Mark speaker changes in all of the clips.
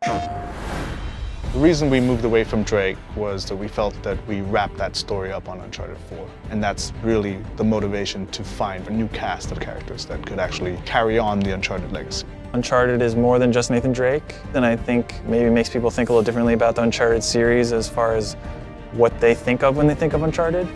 Speaker 1: The reason we moved away from Drake was that we felt that we wrapped that story up on Uncharted 4. And that's really the motivation to find a new cast of characters that could actually carry on the Uncharted legacy.
Speaker 2: Uncharted is more than just Nathan Drake, and I think maybe makes people think a little differently about the Uncharted series as far as what they think of when they think of Uncharted.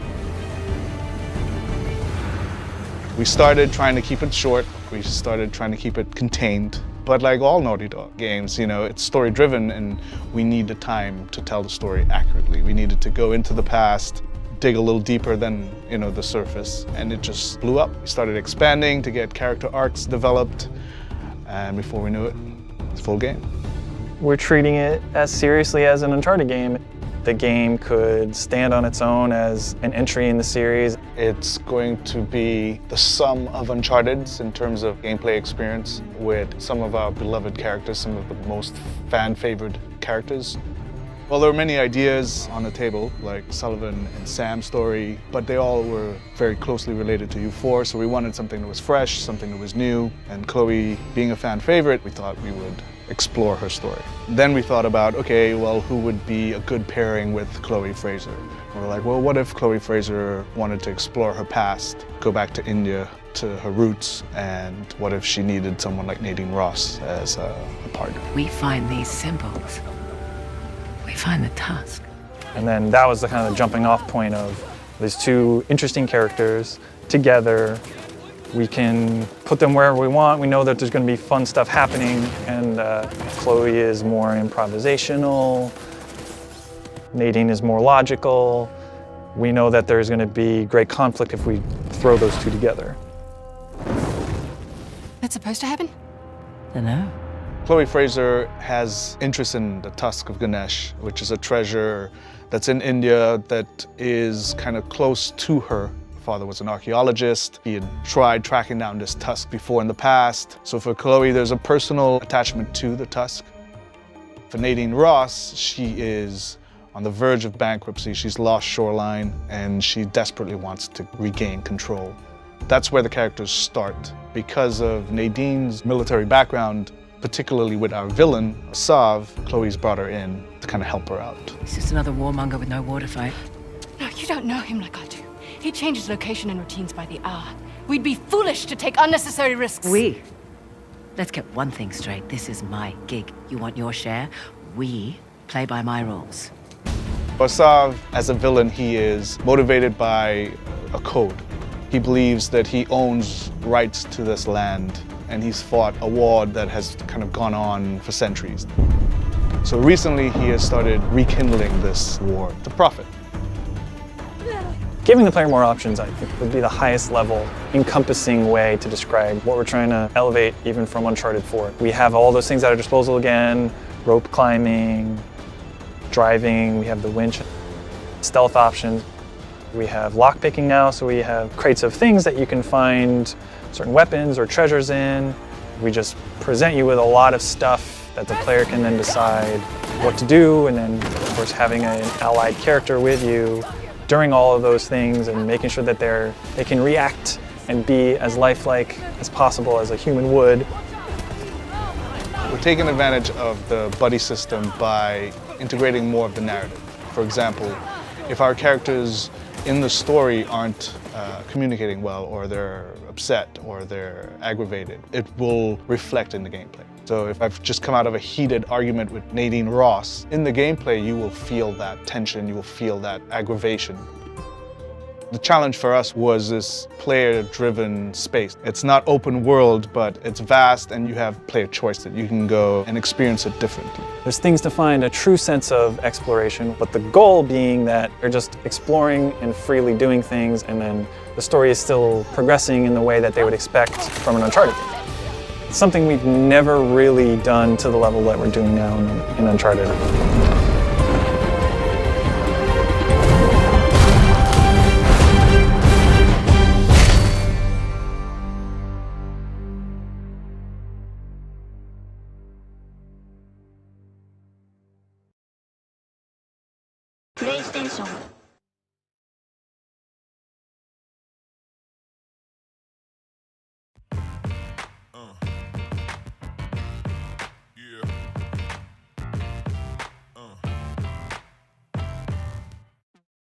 Speaker 1: We started trying to keep it short. We started trying to keep it contained. But like all Naughty Dog games, you know, it's story-driven and we need the time to tell the story accurately. We needed to go into the past, dig a little deeper than, you know, the surface, and it just blew up. We started expanding to get character arcs developed, and before we knew it, it's a full game.
Speaker 2: We're treating it as seriously as an Uncharted game. The game could stand on its own as an entry in the series.
Speaker 1: It's going to be the sum of Uncharted's in terms of gameplay experience with some of our beloved characters, some of the most fan-favored characters. Well, there were many ideas on the table, like Sullivan and Sam's story, but they all were very closely related to U4, so we wanted something that was fresh, something that was new, and Chloe, being a fan favorite, we thought we would explore her story. Then we thought about, okay, well, who would be a good pairing with Chloe Fraser? We were like, well, what if Chloe Fraser wanted to explore her past, go back to India, to her roots, and what if she needed someone like Nadine Ross as a partner?
Speaker 3: We find these symbols. We find the tusk.
Speaker 2: And then that was the kind of jumping off point of these two interesting characters together. We can put them wherever we want. We know that there's going to be fun stuff happening, and Chloe is more improvisational. Nadine is more logical. We know that there's going to be great conflict if we throw those two together.
Speaker 4: That's supposed to happen?
Speaker 3: Dunno.
Speaker 1: Chloe Fraser has interest in the tusk of Ganesh, which is a treasure that's in India that is kind of close to her. Her father was an archaeologist. He had tried tracking down this tusk before in the past. So for Chloe, there's a personal attachment to the tusk. For Nadine Ross, she is on the verge of bankruptcy. She's lost Shoreline, and she desperately wants to regain control. That's where the characters start. Because of Nadine's military background, particularly with our villain, Sav, Chloe's brought her in to kind of help her out.
Speaker 3: He's just another warmonger with no war to fight.
Speaker 4: No, you don't know him like I do. He changes location and routines by the hour. We'd be foolish to take unnecessary risks.
Speaker 3: Let's get one thing straight. This is my gig. You want your share? We play by my rules.
Speaker 1: For Sav, as a villain, he is motivated by a code. He believes that he owns rights to this land, and he's fought a war that has kind of gone on for centuries. So recently he has started rekindling this war to profit.
Speaker 2: Giving the player more options, I think, would be the highest level, encompassing way to describe what we're trying to elevate even from Uncharted 4. We have all those things at our disposal again, rope climbing, driving, we have the winch, stealth options. We have lockpicking now, so we have crates of things that you can find certain weapons or treasures in. We just present you with a lot of stuff that the player can then decide what to do, and then of course having an allied character with you during all of those things and making sure that they can react and be as lifelike as possible as a human would.
Speaker 1: We're taking advantage of the buddy system by integrating more of the narrative. For example, if our characters in the story aren't communicating well, or they're upset, or they're aggravated, it will reflect in the gameplay. So if I've just come out of a heated argument with Nadine Ross, in the gameplay you will feel that tension, you will feel that aggravation. The challenge for us was this player-driven space. It's not open world, but it's vast, and you have player choice that you can go and experience it differently.
Speaker 2: There's things to find a true sense of exploration, but the goal being that you're just exploring and freely doing things, and then the story is still progressing in the way that they would expect from an Uncharted game. It's something we've never really done to the level that we're doing now in Uncharted.
Speaker 5: PlayStation